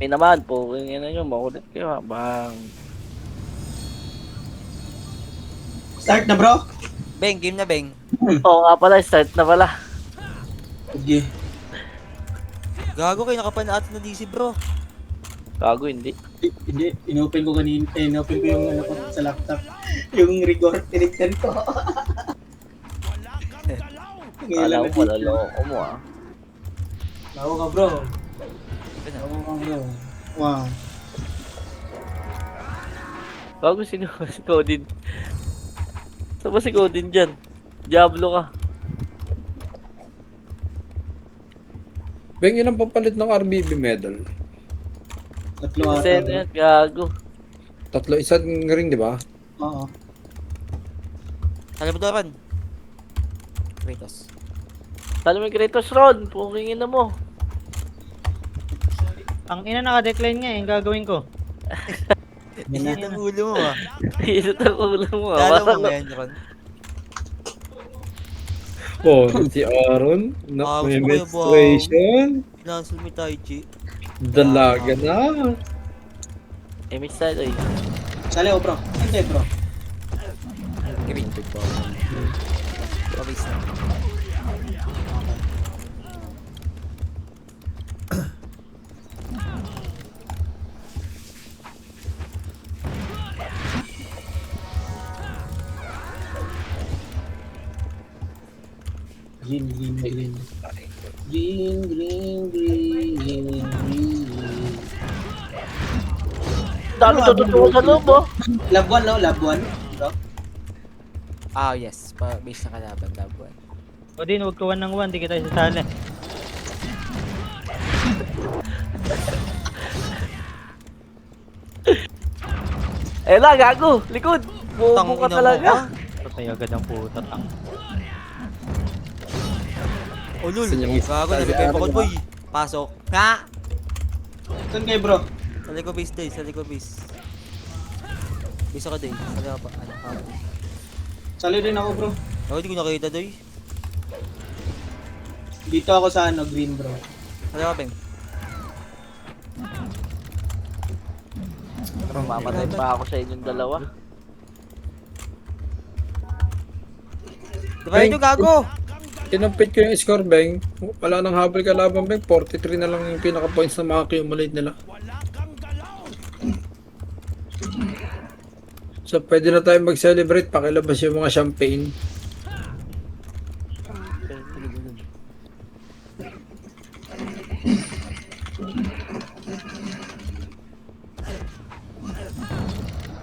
May naman po, yun nyo, makulit kayo habang... Start na bro. Beng, game na Beng. Oo nga pala, start na pala. Sige. Gago kayo nakapan na atin na DC bro. Gago, hindi. Hindi, inopen ko kanina, inopen ko yung ano ko sa laptop. Yung record, tinignan ko. Ngayon Kala lang ko malaloko mo ah. Bago ka bro. Ano? Bago ka bro. Wow. Gago, si Codin. Saan ba si Codin dyan? Diablo ka. Beng, yun ang papalit ng RBB medal. Tatlo ata Kasi bro. yan, gago. Tatlo, isang ring, di ba? Oo. Kalimutan. Kratos. Talo mo yung Kratos, Ron. Pukingin na mo. Ang ina naka-decline nga eh, yung gagawin ko. Yan na. Isit ang ulo mo ah. Hinit ang ulo mo ah. Lalo mo Parang ngayon, Ron. Oh, si Aaron. Ah, May gusto ko yung menstruation. Cancel mo tayo, G. Dalaga na. image tayo eh. Sali ko bro. Hindi bro. Kevin. Pabis na. Green, green, green. Green, green, green, green. Dami tututuwa sa loob oh. Lab 1 no? Lab 1. Bro. Ah, yes. Base na kalaban, labuan. O din, huwag ka 1 ng 1, di kita sasali. Eh na, gago. Likod. Tang Bobo ka ina mo talaga. Patay agad ang puta tang. Oh, lul. Gusto niya Gago, nabibay pa ko, boy. Pasok. Ha? Saan kayo bro? Sa Lego base day, sa Lego base. Base ako day. Sa Lego pa. Ano, hapon. Sali din ako bro. Oh, hindi ko nakita, doy. Dito ako sa ano, green bro. Sa Lego, Beng. Pero mamatay pa ako sa inyong dalawa. Diba ito, gago? Kinumpit ko yung score, Beng. Wala nang habol kalaban, Beng. 43 na lang yung pinaka-points na maka-accumulate nila. So, pwede na tayo mag-celebrate. Pakilabas yung mga champagne.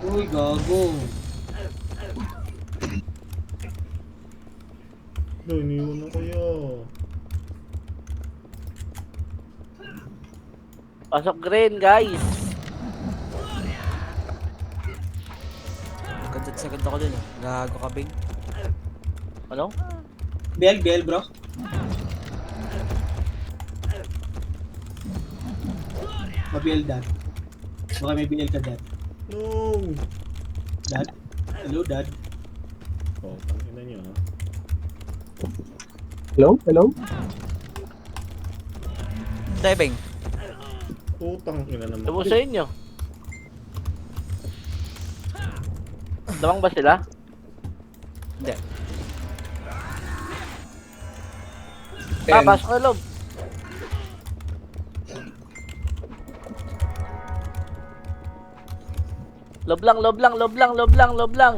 Uy, gago. Iniwan na kaya. Pasok green, guys. Ganda sa ganda ko dun, eh. Gago ka, Beng. Ano? Bel, bel bro. Mabiel dad. Baka may BL ka dad. No! Dad? Hello dad. Oh, tangina niyo ha. Hello? Hello? Tayo, Beng. Putang ina naman. Tubo sa inyo. Damang ba sila? Hindi. Ah, pasok na loob. Lob lang, lob lang, lob lang, lob lang, lob lang.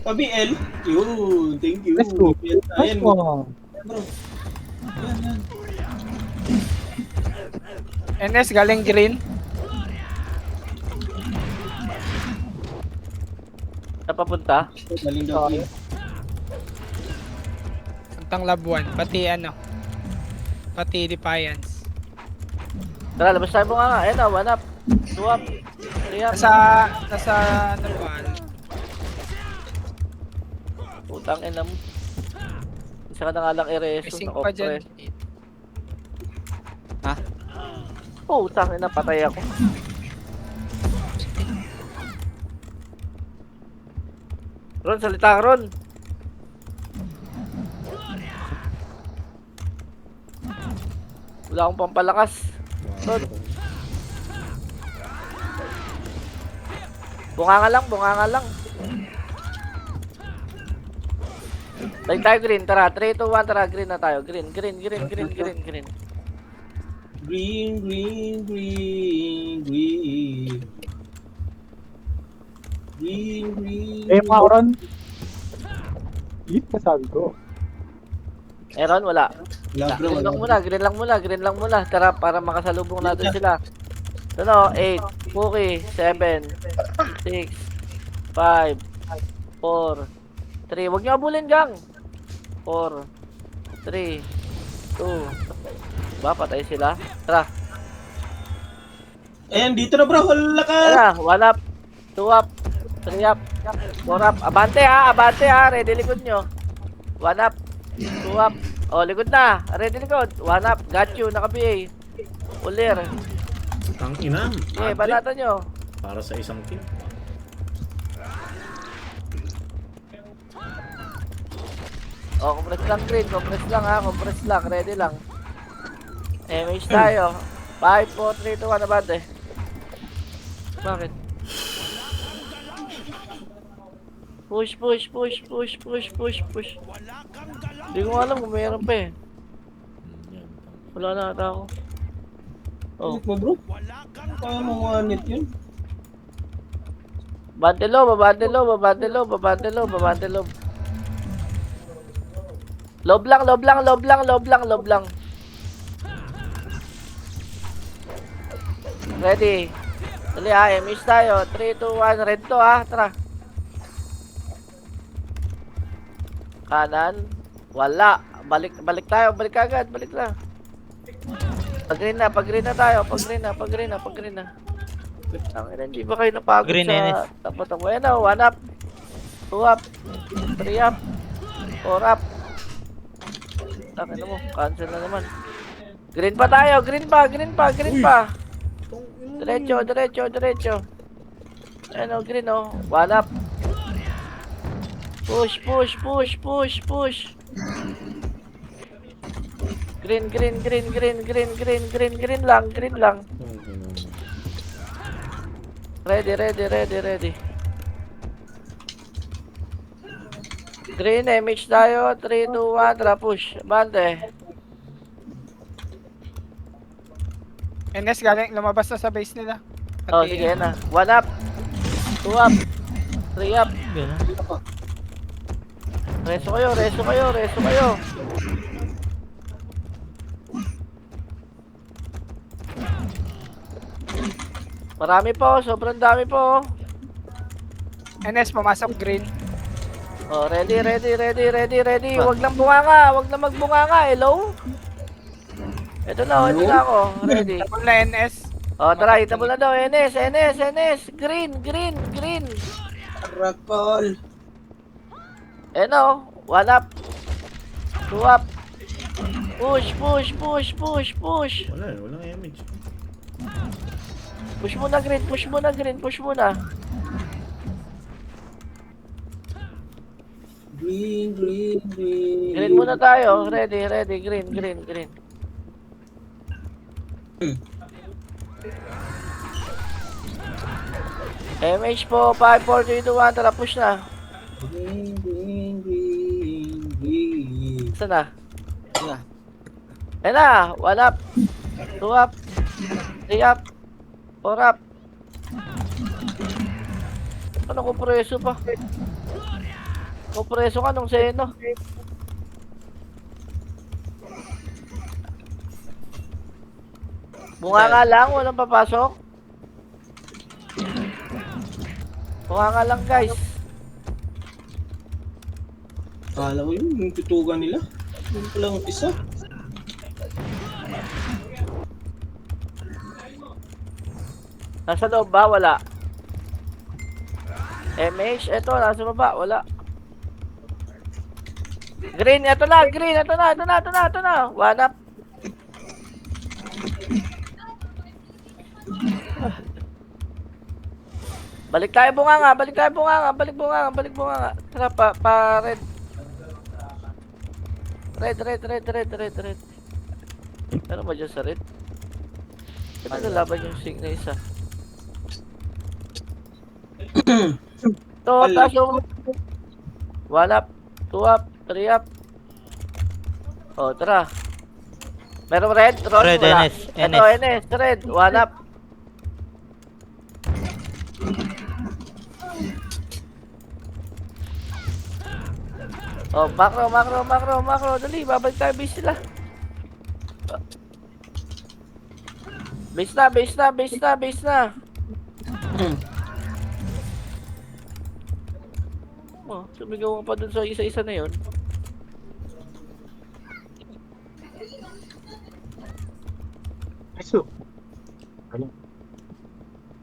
Pa-BL? Yun, thank you. Let's go. BL tayo. Nice one. Bro. Yan, yan. NS galing green. Napapunta? Galing daw Okay. yun. Puntang Labuan. Pati ano. Pati Defiance. Tara, labas tayo mo nga nga. Ayan na, one up. Two up. Three up. Nasa ano ba? Putang ina mo. Isa ka na nga lang i-reso. Missing pa dyan. Ha? Putang ina, patay ako. Ron, salita ka Ron. Wala akong pampalakas. Ron. Bunganga lang. Balik tayo green, tara. 3, 2, 1, tara. Green na tayo. Green. Green, green, green. Green, green. Eh, mga Oron. Hit ka sabi ko. Meron, wala. Wala bro, Green lang muna. Tara, para makasalubong natin sila. Ano, 8, Cookie, 7, 6, 5, 4, 3. Huwag niyo abulin, gang. 4, 3, 2. Ba, patay sila. Tara. Ayan, dito na bro, wala ka. Tara, 1 up, 2 up, 3 up, 4 up. Abante ha. Ready likod nyo. 1 up, 2 up. Oh, likod na. Ready likod. 1 up. Got you. Naka-BA. Ulir. Tang ina. Okay, banatan nyo. Para sa isang team. Oh, compress lang green. Compress lang ha. Compress lang. Ready lang. MH tayo. 5, 4, 3, 2, 1. Abante. Bakit? Push. Hindi ko alam kung mayroon pa eh. Wala na ata ako. Oh. Mo bro. Kaya mo wanit yun. Babante lob. Lob lang. Ready. Dali ha, MH tayo. 3, 2, 1, red to ha. Tara. Kanan. Wala. Balik tayo. Balik agad. Balik lang. Pag-green na tayo. Pag-green na. Hindi ba kayo napagod Green, sa Enes. tapat ang buhay na? 1 up. 2 up. 3 up. 4 up. Takin na mo. Cancel na naman. Green pa tayo. Green pa. Diretso. Ano, green oh. 1 up. Push. Green lang. Ready. Green, MH tayo. 3, 2, 1, tara push. Bante. NS galing, lumabas na sa base nila. Oh, Pati, sige na. 1 up. 2 up. 3 up. Ganun. Reso kayo. Marami po, sobrang dami po. NS, pumasok green. Oh, ready. Wag lang magbunganga. Hello? Ito na ako. Ready. Tapos na NS. Oh, tara, itabol na daw. NS. Green. Rakol. Ano? 1 up. 2 up. Push. Walang image. Push muna. Green. Green muna tayo. Ready. Green. MH po. 5, 4, 3, 2, 1. Tara, push na. Green. Saan na? Ayan na. 1 up. 2 up. 3 up. 4 up. Ano kompreso pa? Kompreso ka nung seno. Bunga lang, walang papasok. Bunga lang guys. Kala ko yung tutugan nila. Yung palang isa. Nasa loob ba? Wala. MH, eto, nasa baba, wala. Green, eto na. 1 up. Balik tayo bunganga. Balik bunganga. Tara, red. Red. Ano ba dyan sa red? Ito nalaban yung sing na isa. To, taas yung 1 up, 2 up, 3 up. Oh, tara. Merong red? Ron, Red, wala. NS, Ito, NS, red. 1 up. Oh, macro. Dali, babalik tayo base sila. Base na. Oh, sumigaw ka pa dun sa isa-isa na yun. Iso.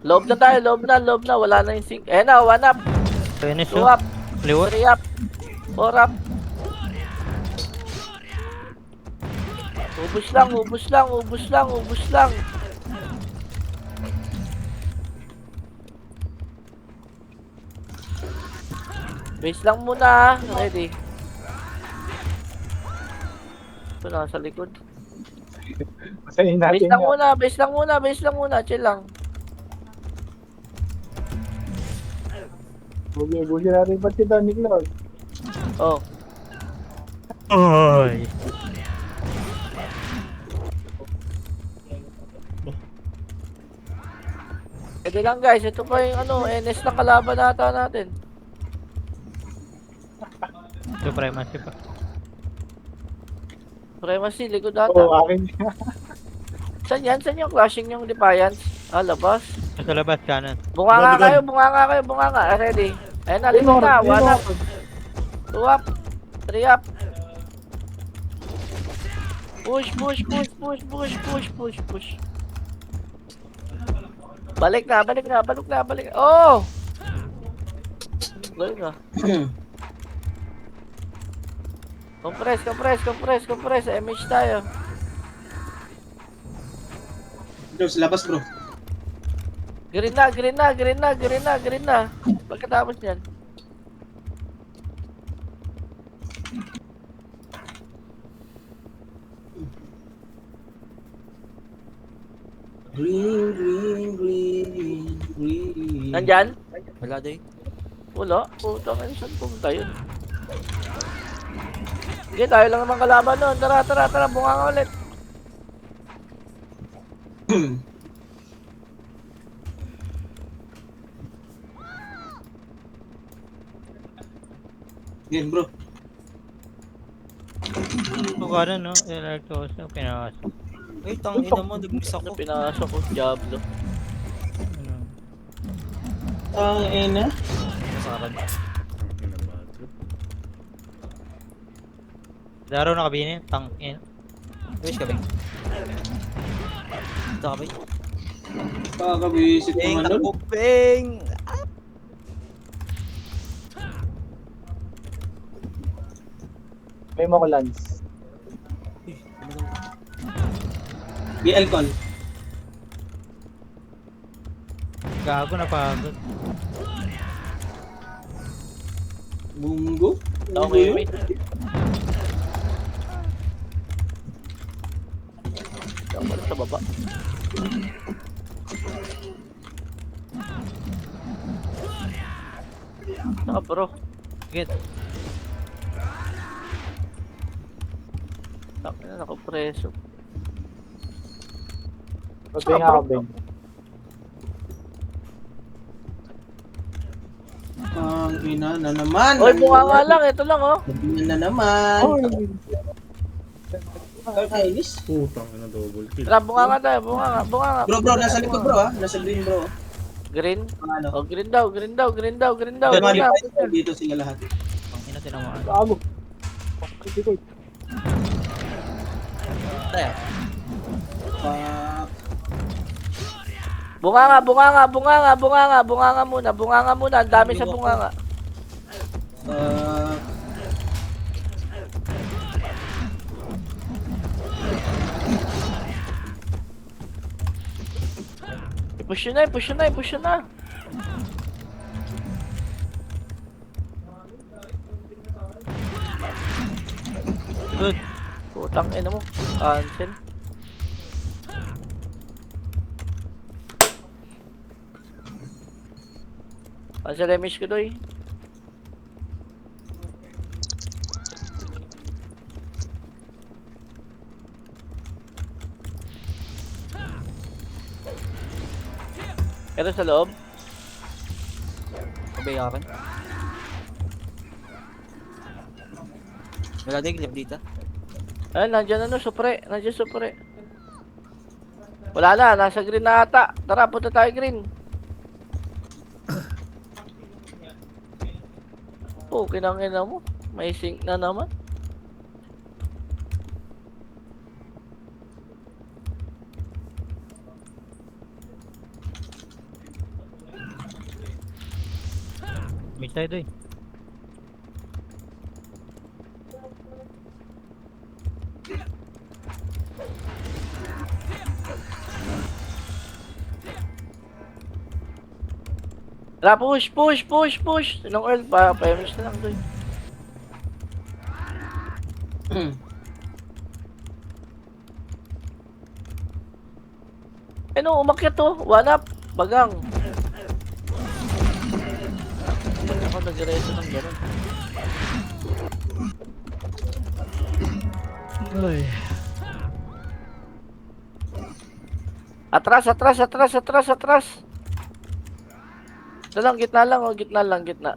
Loob na tayo, loob na. Wala na yung sync. Eh na, 1 up, Finish 2 oh. up, Liwat. 3 up, 4 up. Ubus lang. Base lang muna ha. Ready. Ito na, sa likod. Masahin natin Base lang muna. Chill lang. Bugi natin ba't kita, Niklaus? Oh. Oy. Pwede lang guys. Ito pa yung NS na kalaban nata natin. Supremacy pa. Supremacy, likod ata. Oo, akin. Saan yan? Saan yung clashing yung Defiance? Ah, labas. Sa labas kanan. Bunga Bodyguard. kayo. Ready. Ayun na, likod na. 1 up, 2 up, 3 up. Push. Balik na. Oh! Galing ah. Compress. MH tayo. Bro, sa labas bro. Green na. Pagkatapos niyan. Green. Nandyan? Wala day. Wala. Putang ina, saan pumunta yun? Sige, tayo lang naman kalaban nun. Tara. Bunga nga ulit. Yan bro. Ito kanan no. Electros. Pinakasok. Ay, tangina mo, nag-miss ako. Pinasok ko, Diablo. Ano? Ina. Masaran. Ang ina ba ito? Daro na kabini. Tangin. Wish ka, Beng. Ito ka, Beng. Kakabisit Beng, naman takbo, nun. Beng! May mga lance. BL call. Gago na pagod. Bunggo. Ako may mate. Ako pala sa baba. Saka bro. Get. Takina, nakapreso. Pagpay nga ako, Beng. Ang ina na naman. Oy, bunga nga lang. Ito lang oh. Ina na naman. Kakainis. Putang ina, double kill. Tara, bunga nga tayo. Bunga nga. Bro, nasa likod bro ha. Nasa green bro. Green? Ano? Oh, green daw. Dito sila lahat. Tangin na tinamaan. Gago. Dito. Tayo. Bunga nga muna. Ang dami sa bunga nga. Push yun na. Good. Putang ina mo. Cancel. Ano sa damage ko doy? Pero sa loob? Pabayaran. Wala din clear dito. Ay, nandiyan ano, supre. Nandiyan supre. Wala na, nasa green na ata. Tara, punta tayo green. Oh, kinangina mo. May sync na naman. Mid tayo doy. Tara, push. Sinong Earl pa, pa-finish na lang doy. Eh no, umakyat to. One up. Bagang. Ba't ako nag-reso ng gano'n? Ay. Atras. Ito lang, gitna lang, oh, gitna.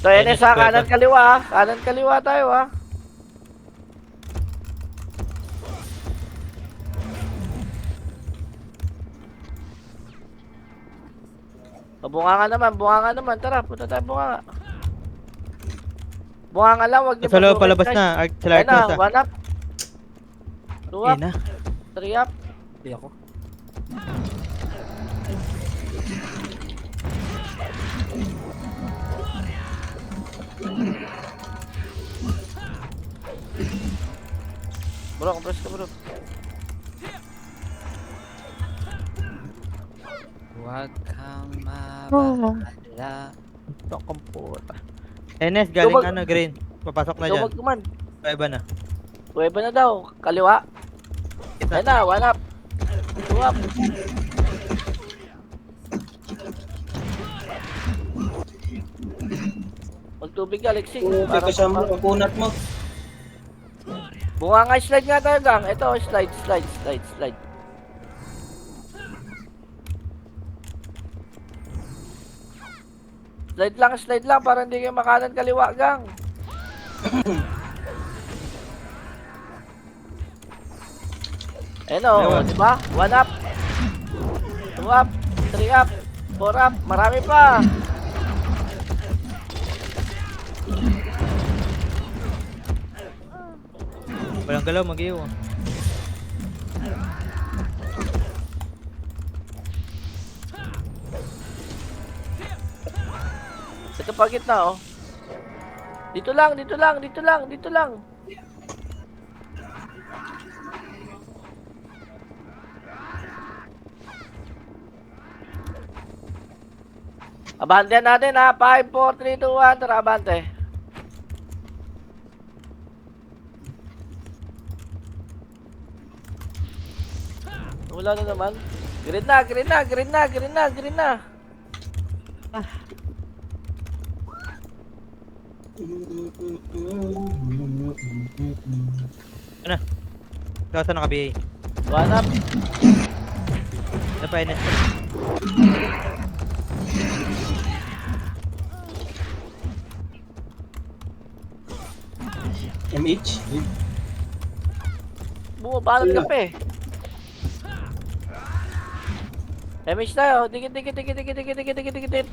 So, yan sa kanan kaliwa, kanan kaliwa tayo, ha. Bunga nga naman, tara, punta tayo bunga nga. Bunga nga lang, wag niyo Sa loob, pasukin, palabas guys. na. Sila Ayun na, Arcos ah. one up. Two up, Ayun na. three up. Hindi ako. Bro, compress ka bro. Huwag kang mabahala. Ito kang puta. NS galing Lumag- ano green. Papasok na dyan. Lumag naman. Paiba na. Pwede na daw, kaliwa. Kita. Ayun na, one up. Two up. Magtubig ka, Alexi. Kung may kasama mo, kapunat mo. Bunga nga, slide nga tayo gang. Ito, slide. Slide lang para hindi kayo makanan kaliwa gang. Ayun o, diba? One up. Two up. Three up. Four up. Marami pa. Walang galaw, mag-iyo. Ito pa gitna oh. Dito lang. Abante natin ha. 5, 4, 3, 2, 1. Tara, abante. Wala na naman. Green na. Kasa naka-BA. One up. Ano pa NS? MH. Bumabalot ka pa eh. MH tayo. Dikit.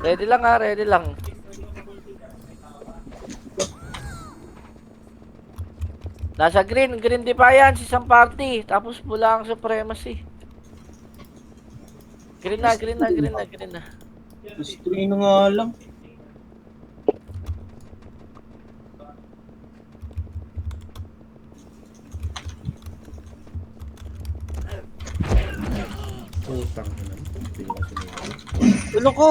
Ready lang ha, ready lang. Nasa green defiance, isang party. Tapos pula ang supremacy. Green na. Gusto na nga lang. Putang ina. Hindi ko kasi nila. Ulo ko!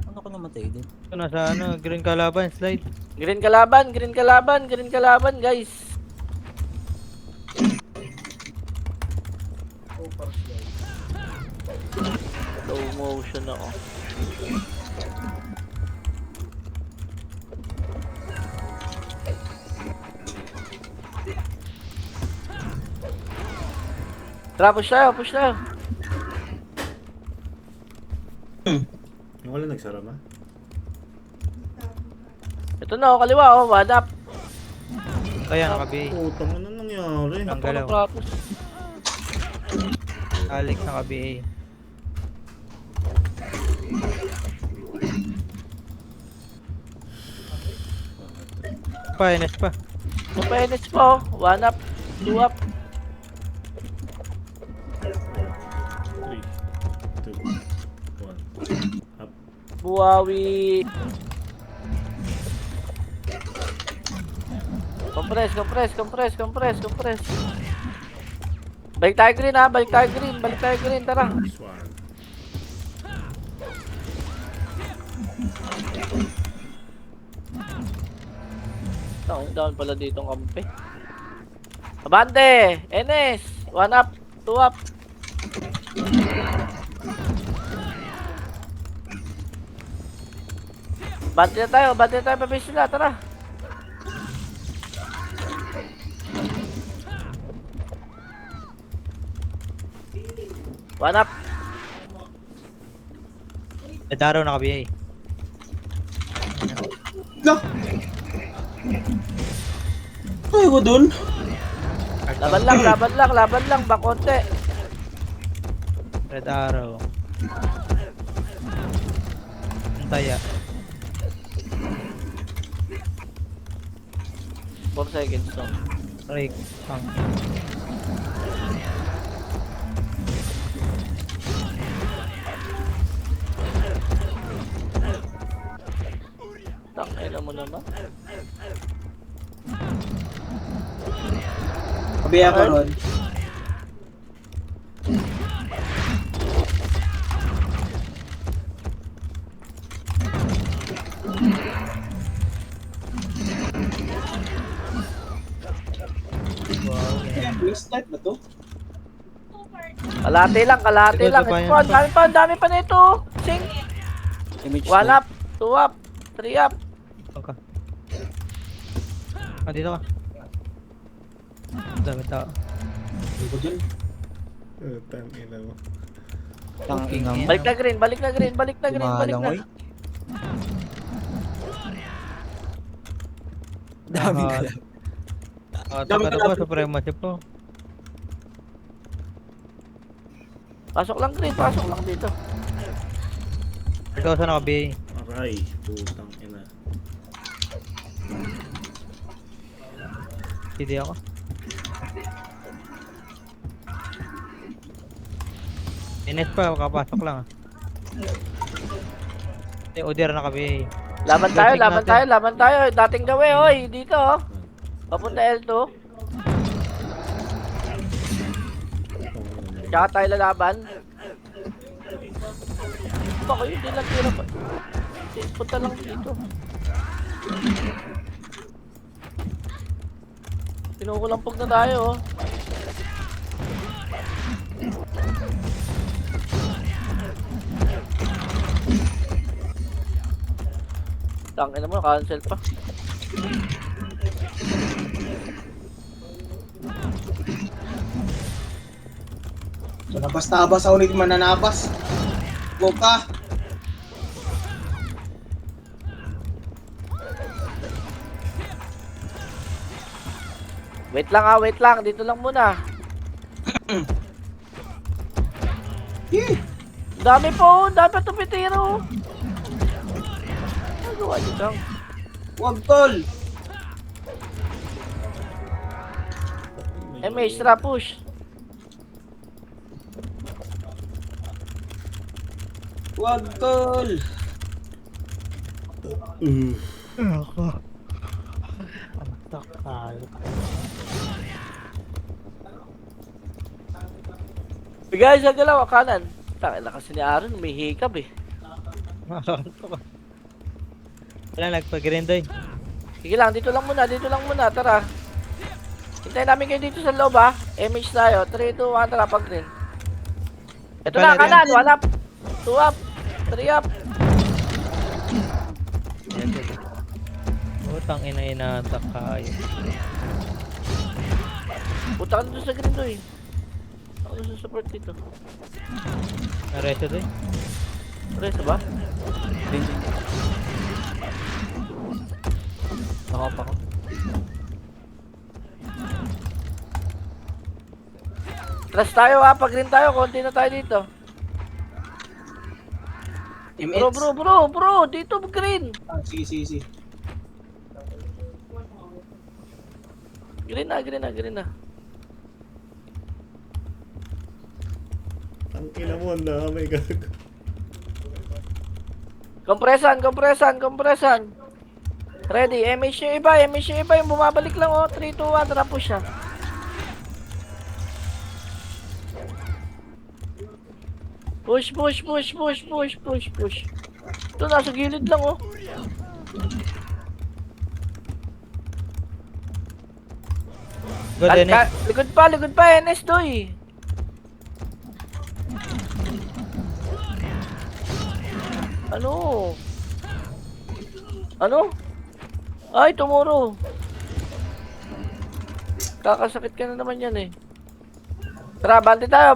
Ano ko namatay din? Ito nasa ano, green kalaban, slide. Green kalaban, green kalaban, green kalaban, guys. Slow motion ako. Tara, push tayo, push tayo. Yung wala nagsara ma? Ito na, oh, kaliwa, oh, one up. Kaya naka-BA. Putang ina nangyari. Ang Ako galaw. ng Kratos. Alex naka-BA. Pa, NS pa. Mapainits po, one up, two up. 3, 2, 1. Up. Buwawi. Compress. Balik tayo green ha, balik tayo green, tara. Nice one. Down pala dito ang kampi. Abante! NS! One up, two up. Bante na tayo, pabis sila, tara. One up. Nadaro naka-BA. No! Ay, ko dun. Laban lang, bakonte. Red arrow. Antaya. 4 seconds to. Break. Ang. Tangina mo naman. Kabi ako ron. Waste type ba to? Kalate lang. Ito, Ito pa yan, po, ito. ang dami pa nito. Sing. Image One up, two up, three up. Okay. Ah, dito ka. Dami tao. Hindi ko dun. Tang ina mo. Tangking ang Balik na green. Malang, oy. Daming Ah, galaw. Dami taka ka na po, supremacy po. Pasok lang green, pasok lang dito. Ikaw sa naka-BA. Aray. Putang ina. Hindi ako. NS pa, kakapasok lang ah. Udir naka-BA. Laban tayo. Dating gawi, oy. Dito, oh. Papunta L2. Tsaka tayo lalaban. Baka yun, di lang tira pa. Punta lang dito. Pinukulampog na tayo, oh. Tangin mo, cancel pa. So, nabas-tabas ako ulit mananabas. Go ka! Wait lang. Dito lang muna. Dami po, dami pa tupitiro. Nagawa niyo lang. Wag tol! MH, tara push. Wag tol! Bigay sa galaw, kanan. Tangin na kasi ni Aaron, may hiccup eh. Makakanto ka. Wala, nagpag-grindoy. Sige lang, dito lang muna, tara. Hintayin namin kayo dito sa loob ha. MH tayo, 3, 2, 1, tara, pag-green. Ito na, kanan, 1 up, 2 up, 3 up. Utang ina-attack ka. Punta ka na doon sa green doy. Ako doon sa support dito. Nareso doy. Resto ba? Nakop ako. Trust tayo ha, pag green tayo, konti na tayo dito. MX. Bro, dito green. Ah, sige. Green na. Ang ina mo, ang dami gago. Kompresan. Ready, MH yung iba, yung bumabalik lang oh. 3, 2, 1, tara push siya. Push. Ito, nasa gilid lang oh. Good, Dennis. Likod pa, NS doy. Ano? Ay, tomorrow. Kakasakit ka na naman yan eh. Tara, bante tayo.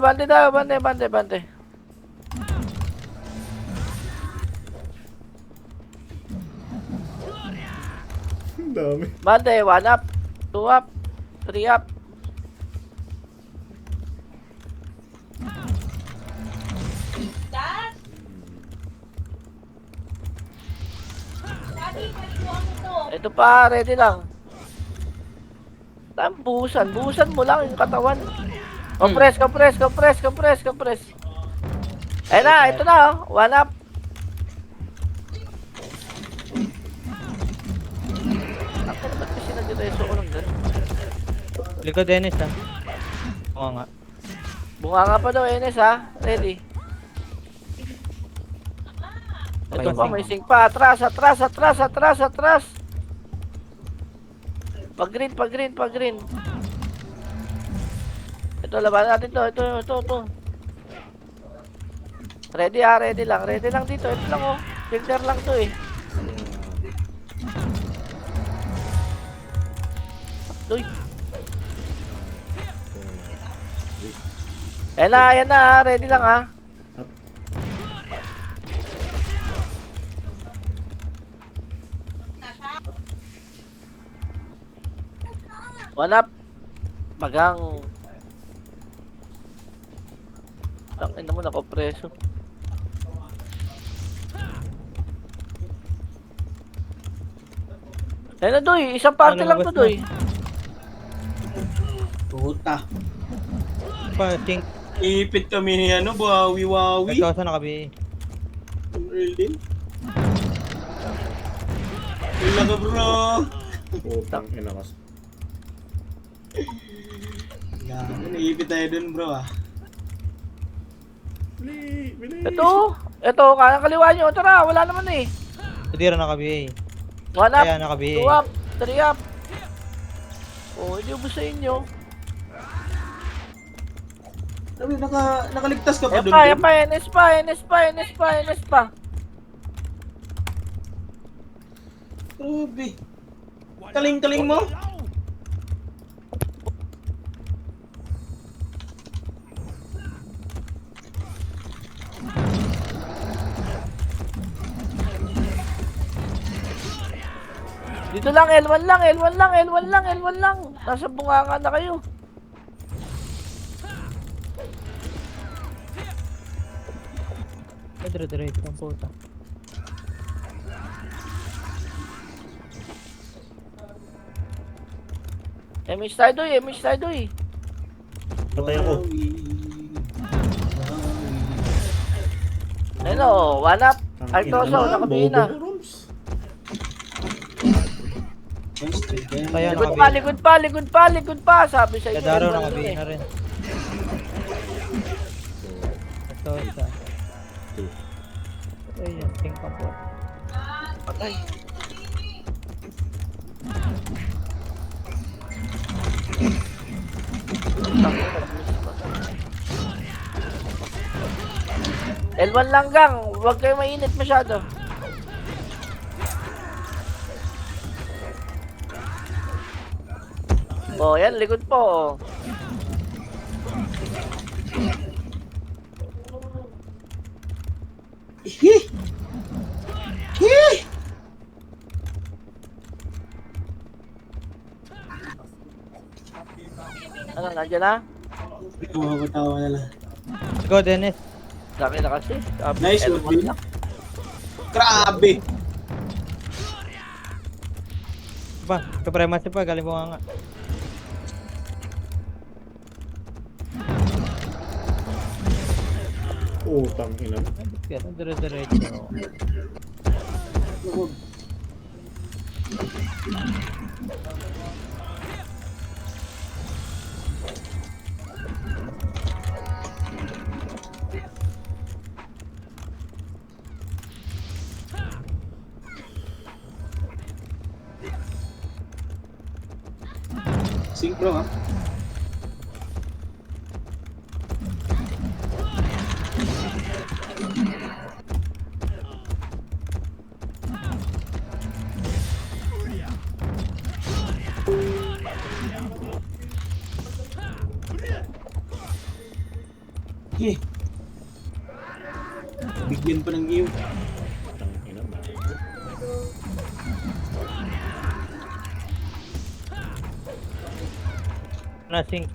Ang dami. Bante, 1 up, 2 up, 3 up. Ito pa, ready lang. Buhusan mo lang yung katawan. Compress. Ayun na, ito na oh. 1 up. Bakit ba't kasi nagdireso ko lang dyan? Likod, Dennis ha. Oo nga. Bunga nga pa daw, NS ha. Ready. Ito Okay, pa, okay. may sing pa. Atras. Pag green. Ito, laban natin to. Ito. Ready lang dito. Ito lang oh. Filter lang to eh. Uy. Ayan na, ready lang ha. One up. Magang. Tangin naman ako preso. Ayan na doy, isang parte lang to lumabas na. doy. Puta. Pa, think. Ipit kami ni ano, bawi-wawi. 5,000 na ka-BA. Real din. Wala ka bro. Putang ina kasi. Gago, naipit tayo dun bro ah. Bilis. Ito, kaliwa nyo. Tara, wala naman eh. Tira na ka-BA. 1 up, Kaya naka-BA. 2 up, 3 up. Oh, hindi ubos sa inyo. Sabi, nakaligtas ka pa dun. Yan pa, NS pa. Grabe. Kaling-kaling mo. Dito lang, L1 lang. Nasa bunganga na kayo. Dire-diretso ng puta. MH tayo doy. Patay ako. Ayun o, 1 up. Artoso, nakabihin na. Kaya naka-BA. Likod pa. Sabi sa inyo. Kadaro L1 naka-BA eh. na rin. pang puta. Patay. L1 lang gang, huwag kayo mainit masyado. Oh, yan, likod po. Oh. Hih! Hih! Ano, nandiyan na? Mawawatawa na lang. Let's go, Dennis. Dami na kasi. Nice, L1 Woodville. lang. Grabe! Pa, kapremasi pa, galing mo nga. Putang ina. Kaya, dire-diretso. Naku, synchro ha? Eh. Bigyan pa ng game. Putang ina. Nothing.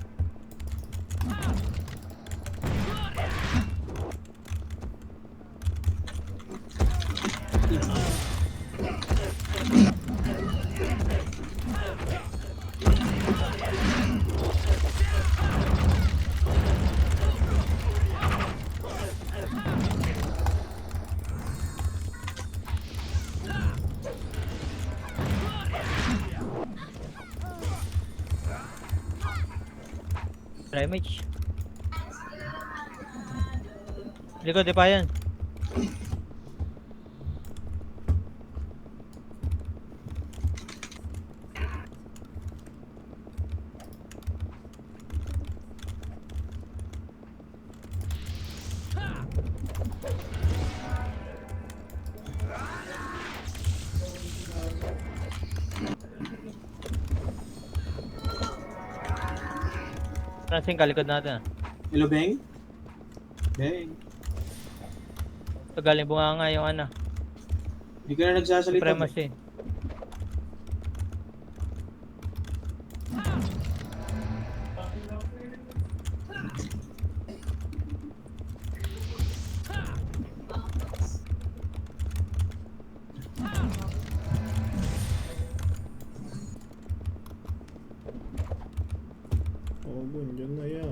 Damage. Likod, di pa yan. Nothing, kalikod natin. Hello, Beng? Beng, So, galing bunganga yung ano. hindi ka na nagsasalita. Supremacy. Oh, bun, dyan na yan.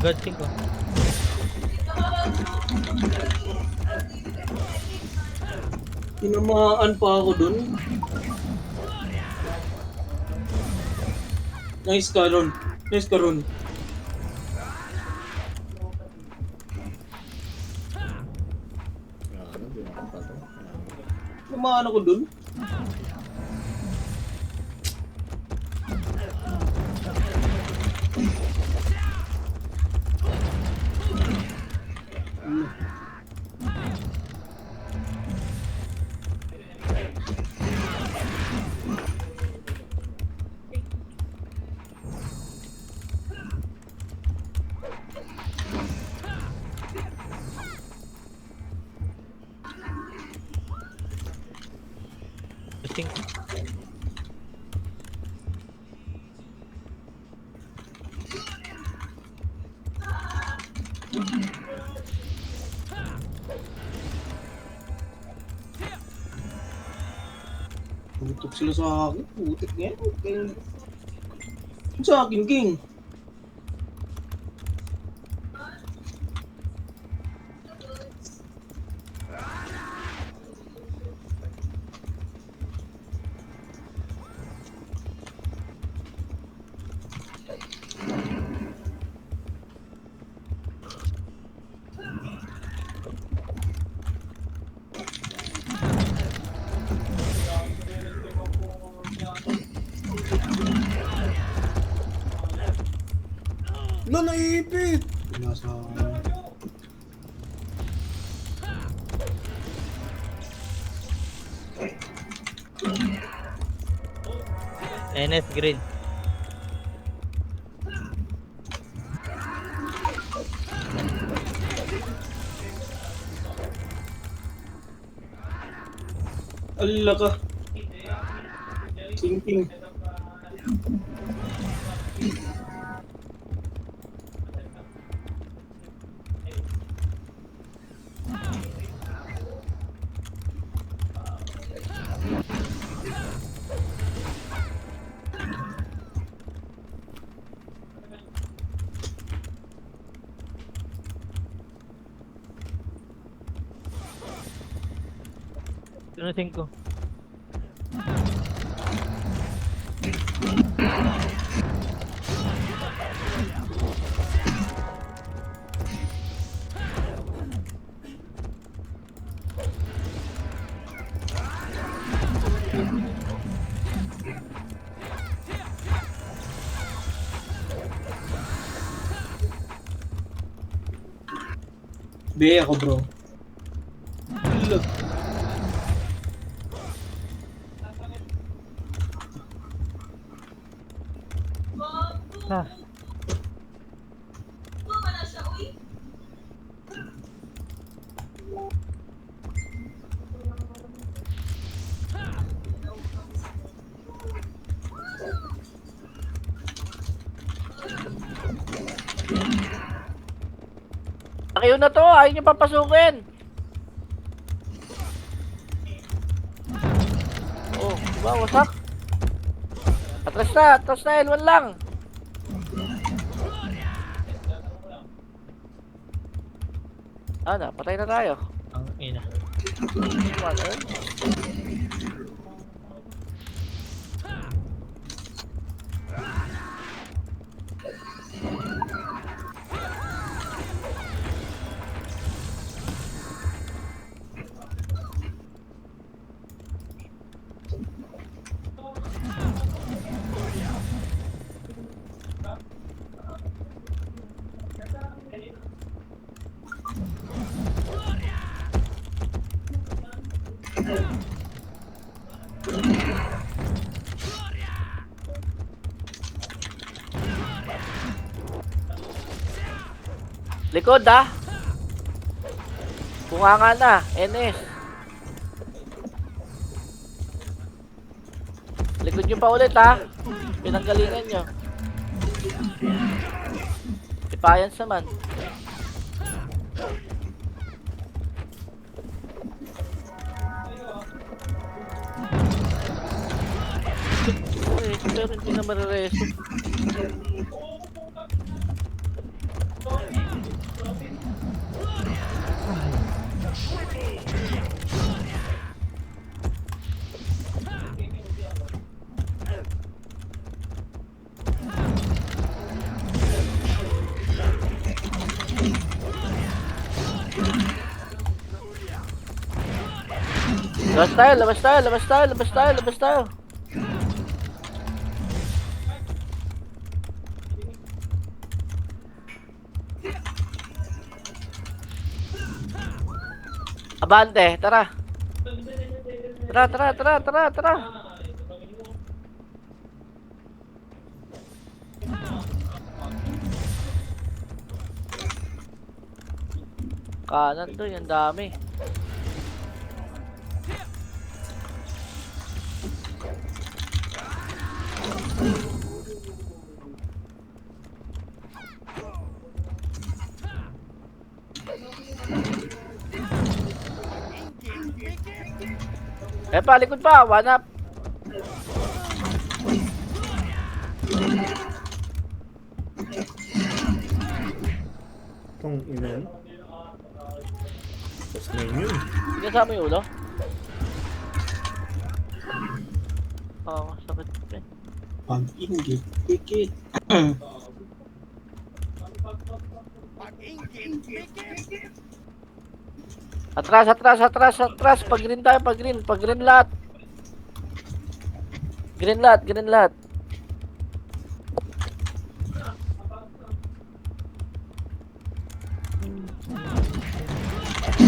God 5. Tinamaan pa ako dun. Nice ka, Ron. Nice ka, Ron. Ano, di ako pato. Tinamaan ako dun. Boosting. Putok sila sa akin. Putik nga yan. Kaya- Sa akin, King. naipit! Nasa... NS green. Ala ka. Ting. Tunusin ko. Be ako bro. Ala. Ah. Kayo na to, ayaw nyo papasukin. Oh, diba, wasak? Atras na, L1 lang. Patay na tayo. Ang ina. Wala. Likod ah. Bunganga na, NS. Likod nyo pa ulit ha. Pinanggalingan nyo. Defiance naman. Pero hindi na marireso. Labas tayo. Abante, tara. Tara. Kanan doon, ang dami. Likod pa, one up. Tong ina. Tapos na yun. Kasama yung ulo? Oo, sakit pa eh. Pag-ingit. Pikit. Atras. Pag-green tayo, pag-green lahat. Green lahat. Wala akong pinag-ginagawa.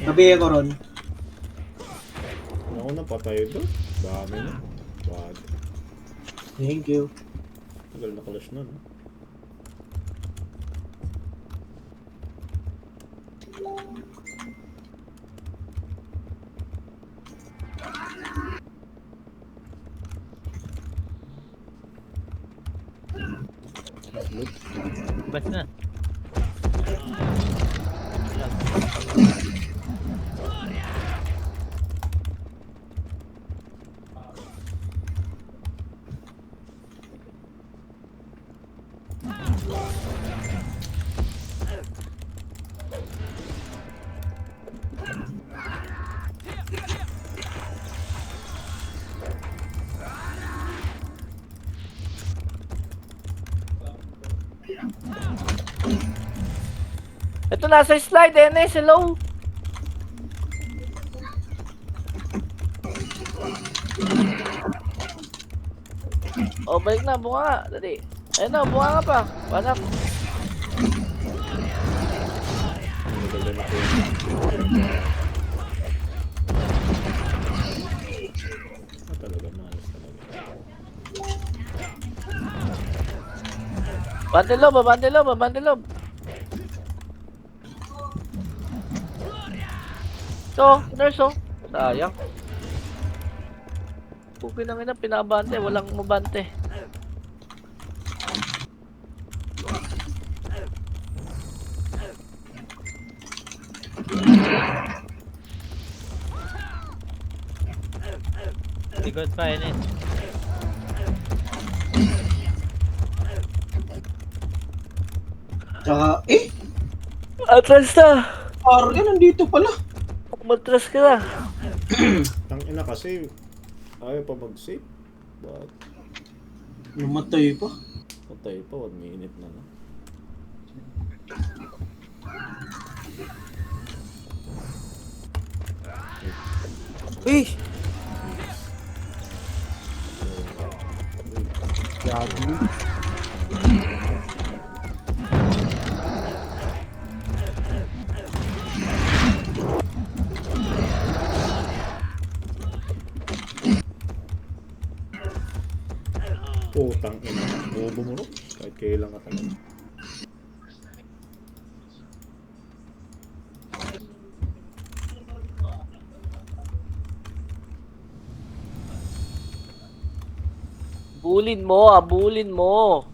Gabi ako ron. Ako na patay doon. Dami na. Wag. Thank you. Tagal na clash na, no? Bas na. Ito nasa slide, NS, hello. O, balik na, bunga nga, dali. Ayun na, bunga nga pa. Panak. Tagal na ko. Talaga, maayos talaga. Bandelob, bandelob, bandelob. So, nurse, oh. Sayang. Pukin lang ina, pinabante. Walang mabante. Likod pa, Enes. Tsaka, Atras na. Arya, nandito pala. Matras ka na. Tangina kasi, ayaw pa mag-save. But, Namatay pa. patay pa, 1 minute na, no? Uy! Gabi. Putang ina. Bobo mo, no? Kahit kailan ka talaga. Bulin mo, abulin mo.